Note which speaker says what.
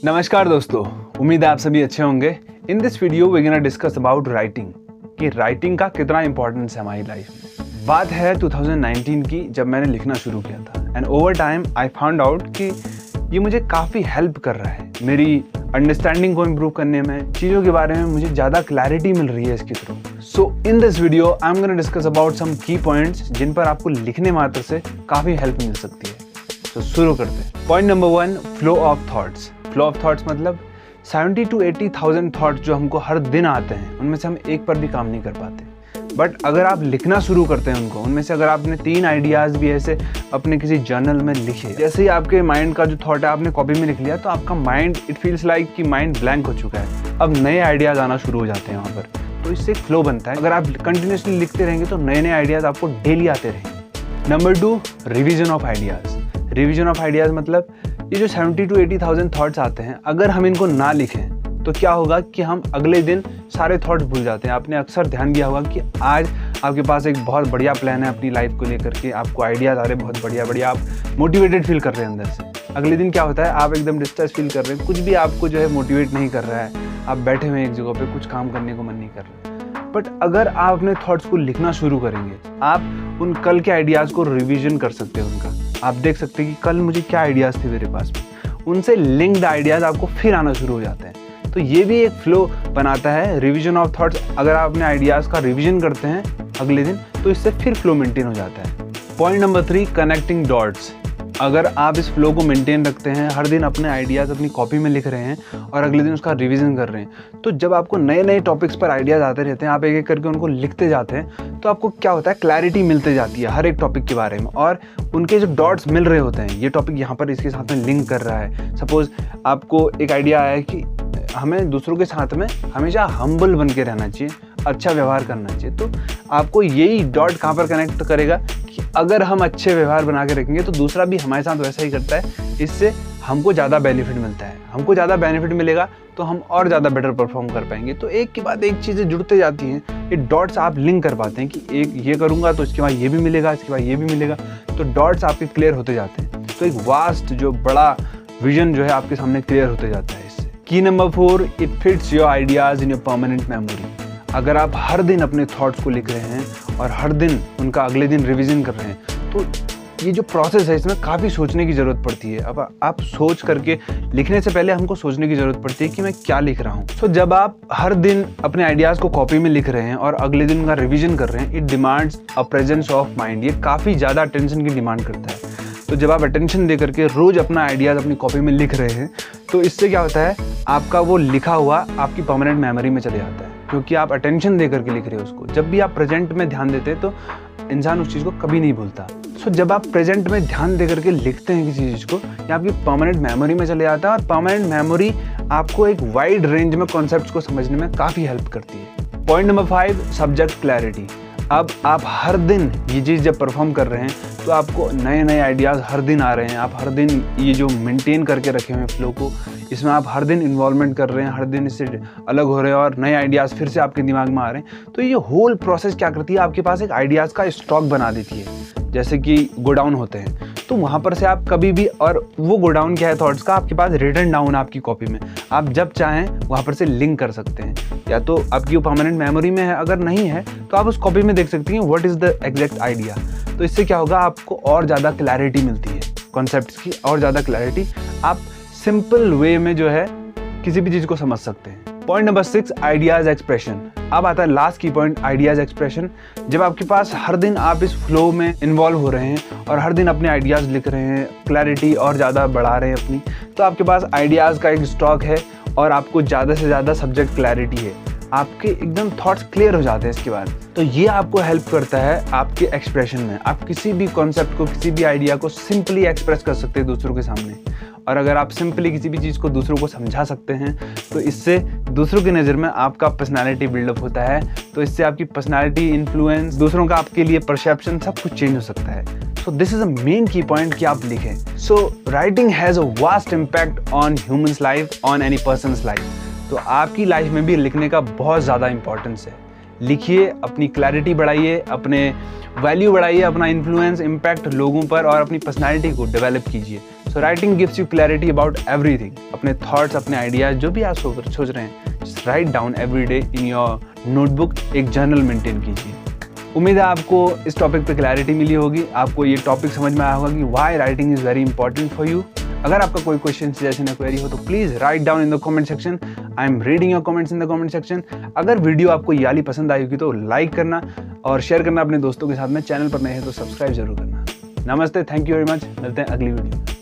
Speaker 1: नमस्कार दोस्तों, उम्मीद है आप सभी अच्छे होंगे। In this video we gonna discuss about writing कि राइटिंग का कितना इंपॉर्टेंस है हमारी लाइफ में। बात है 2019 की, जब मैंने लिखना शुरू किया था and over time I found out कि ये मुझे काफ़ी हेल्प कर रहा है मेरी अंडरस्टैंडिंग को इम्प्रूव करने में, चीज़ों के बारे में मुझे ज़्यादा क्लैरिटी मिल रही है इसके through. So in this video I am gonna discuss about some key points जिन पर आपको लिखने मात्र से काफ़ी हेल्प मिल सकती है। तो शुरू करते हैं। Point number 1, flow of thoughts. Flow of thoughts मतलब 70 to 80,000 थॉट्स जो हमको हर दिन आते हैं, उनमें से हम एक पर भी काम नहीं कर पाते। बट अगर आप लिखना शुरू करते हैं उनमें से अगर आपने 3 आइडियाज़ भी ऐसे अपने किसी जर्नल में लिखे, जैसे ही आपके माइंड का जो थॉट है आपने कॉपी में लिख लिया, तो आपका माइंड इट फील्स लाइक कि माइंड ब्लैंक हो चुका है। अब नए आइडियाज़ आना शुरू हो जाते हैं वहाँ पर, तो इससे एक फ्लो बनता है। अगर आप कंटिन्यूसली लिखते रहेंगे तो नए नए आइडियाज़ आपको डेली आते रहेंगे। Number 2, revision of ideas. Revision of ideas मतलब ये जो 70 to 80,000 थॉट्स आते हैं, अगर हम इनको ना लिखें तो क्या होगा कि हम अगले दिन सारे थॉट्स भूल जाते हैं। आपने अक्सर ध्यान दिया होगा कि आज आपके पास एक बहुत बढ़िया प्लान है अपनी लाइफ को लेकर के, आपको आइडियाज़ आ रहे हैं बहुत बढ़िया, आप मोटिवेटेड फील कर रहे हैं अंदर से। अगले दिन क्या होता है, आप एकदम डिस्ट्रेस फील कर रहे हैं, कुछ भी आपको जो है मोटिवेट नहीं कर रहा है, आप बैठे हुए एक जगह पे, कुछ काम करने को मन नहीं कर रहा। बट अगर आप अपने थॉट्स को लिखना शुरू करेंगे, आप उन कल के आइडियाज़ को रिविजन कर सकते हैं। उनका आप देख सकते हैं कि कल मुझे क्या आइडियाज़ थे मेरे पास में, उनसे लिंक्ड आइडियाज़ आपको फिर आना शुरू हो जाते हैं। तो ये भी एक फ्लो बनाता है, रिवीजन ऑफ थॉट्स। अगर आप अपने आइडियाज़ का रिवीजन करते हैं अगले दिन, तो इससे फिर फ्लो मेंटेन हो जाता है। Point number 3, connecting dots. अगर आप इस फ्लो को मेंटेन रखते हैं, हर दिन अपने आइडियाज़ अपनी कॉपी में लिख रहे हैं और अगले दिन उसका रिवीजन कर रहे हैं, तो जब आपको नए नए टॉपिक्स पर आइडियाज़ आते रहते हैं, आप एक एक करके उनको लिखते जाते हैं, तो आपको क्या होता है, क्लैरिटी मिलती जाती है हर एक टॉपिक के बारे में। और उनके जो डॉट्स मिल रहे होते हैं, ये टॉपिक यहाँ पर इसके साथ में लिंक कर रहा है। सपोज़ आपको एक आइडिया आया है कि हमें दूसरों के साथ में हमेशा हम्बल बन के रहना चाहिए, अच्छा व्यवहार करना चाहिए, तो आपको यही डॉट कहाँ पर कनेक्ट करेगा कि अगर हम अच्छे व्यवहार बना के रखेंगे तो दूसरा भी हमारे साथ वैसा ही करता है। इससे हमको ज़्यादा बेनिफिट मिलता है, हमको ज़्यादा बेनिफिट मिलेगा तो हम और ज़्यादा बेटर परफॉर्म कर पाएंगे। तो एक के बाद एक चीज़ें जुड़ते जाती हैं, ये डॉट्स आप लिंक कर पाते हैं कि एक ये करूँगा तो इसके बाद ये भी मिलेगा, इसके बाद ये भी मिलेगा, तो डॉट्स आपके क्लियर होते जाते हैं। तो एक वास्ट जो बड़ा विजन जो है आपके सामने क्लियर होते जाता है इससे। की number 4, it fits your ideas in your permanent memory. अगर आप हर दिन अपने थॉट्स को लिख रहे हैं और हर दिन उनका अगले दिन रिवीजन कर रहे हैं, तो ये जो प्रोसेस है इसमें काफ़ी सोचने की ज़रूरत पड़ती है। अब आप सोच करके, लिखने से पहले हमको सोचने की ज़रूरत पड़ती है कि मैं क्या लिख रहा हूँ। तो जब आप हर दिन अपने आइडियाज़ को कॉपी में लिख रहे हैं और अगले दिन उनका रिवीजन कर रहे हैं, it demands a presence of mind. ये काफ़ी ज़्यादा अटेंशन की डिमांड करता है। तो जब आप अटेंशन दे करके रोज़ अपना आइडियाज़ अपनी कॉपी में लिख रहे हैं, तो इससे क्या होता है, आपका वो लिखा हुआ आपकी परमानेंट मेमोरी में चले जाता है, क्योंकि आप अटेंशन दे करके लिख रहे हो उसको। जब भी आप प्रेजेंट में ध्यान देते हैं तो इंसान उस चीज़ को कभी नहीं भूलता। सो जब आप प्रेजेंट में ध्यान दे करके लिखते हैं किसी चीज़ को, ये आपकी परमानेंट मेमोरी में चले जाता है और परमानेंट मेमोरी आपको एक वाइड रेंज में कॉन्सेप्ट्स को समझने में काफ़ी हेल्प करती है। Point number 5, subject clarity. अब आप हर दिन ये चीज़ जब परफॉर्म कर रहे हैं तो आपको नए नए आइडियाज़ हर दिन आ रहे हैं। आप हर दिन ये जो मेंटेन करके रखे हुए हैं फ्लो को, इसमें आप हर दिन इन्वॉल्वमेंट कर रहे हैं, हर दिन इससे अलग हो रहे हैं और नए आइडियाज़ फिर से आपके दिमाग में आ रहे हैं। तो ये होल प्रोसेस क्या करती है, आपके पास एक आइडियाज़ का स्टॉक बना देती है, जैसे कि गोडाउन होते हैं। तो वहाँ पर से आप कभी भी, और वो गोडाउन क्या है थॉट्स का, आपके पास रिटन डाउन आपकी कॉपी में, आप जब चाहें वहाँ पर से लिंक कर सकते हैं। या तो आपकी वो परमानेंट मेमोरी में है, अगर नहीं है तो आप उस कॉपी में देख सकती हैं what is the exact idea. तो इससे क्या होगा, आपको और ज़्यादा क्लैरिटी मिलती है कॉन्सेप्ट्स की, और ज़्यादा क्लैरिटी, आप सिंपल वे में जो है किसी भी चीज़ को समझ सकते हैं। Point number 6, ideas expression. अब आता है लास्ट की पॉइंट, आइडियाज़ एक्सप्रेशन। जब आपके पास हर दिन आप इस फ्लो में इन्वॉल्व हो रहे हैं और हर दिन अपने आइडियाज़ लिख रहे हैं, क्लैरिटी और ज़्यादा बढ़ा रहे हैं अपनी, तो आपके पास आइडियाज़ का एक स्टॉक है और आपको ज़्यादा से ज़्यादा सब्जेक्ट क्लैरिटी है, आपके एकदम थॉट्स क्लियर हो जाते हैं इसके बाद। तो ये आपको हेल्प करता है आपके एक्सप्रेशन में। आप किसी भी कॉन्सेप्ट को, किसी भी आइडिया को सिंपली एक्सप्रेस कर सकते हैं दूसरों के सामने। और अगर आप सिंपली किसी भी चीज़ को दूसरों को समझा सकते हैं, तो इससे दूसरों की नज़र में आपका पर्सनालिटी बिल्डअप होता है। तो इससे आपकी पर्सनालिटी, इन्फ्लुएंस, दूसरों का आपके लिए परसेप्शन, सब कुछ चेंज हो सकता है। So this is a main की पॉइंट कि आप लिखें। So writing has a vast impact on humans life, on any persons life. तो आपकी लाइफ में भी लिखने का बहुत ज़्यादा इंपॉर्टेंस है। लिखिए, अपनी क्लैरिटी बढ़ाइए, अपने वैल्यू बढ़ाइए, अपना इन्फ्लुएंस, इम्पैक्ट लोगों पर और अपनी पर्सनालिटी को डेवलप कीजिए। So writing gives you clarity about everything. अपने थॉट्स, अपने आइडियाज जो भी आप सोच रहे हैं, just write down every day in your notebook. एक जर्नल मेंटेन कीजिए। उम्मीद है आपको इस टॉपिक पे क्लैरिटी मिली होगी, आपको ये टॉपिक समझ में आया होगा कि why writing is very important for you. अगर आपका कोई क्वेश्चन, सजेशन या क्वेरी हो तो please write down in the comment section. I am reading your comments in the comment section. अगर वीडियो आपको ये वाली पसंद आई होगी तो लाइक करना और शेयर करना अपने दोस्तों के साथ में। चैनल पर नए हैं तो सब्सक्राइब जरूर करना। नमस्ते, थैंक यू वेरी मच। मिलते हैं अगली वीडियो में।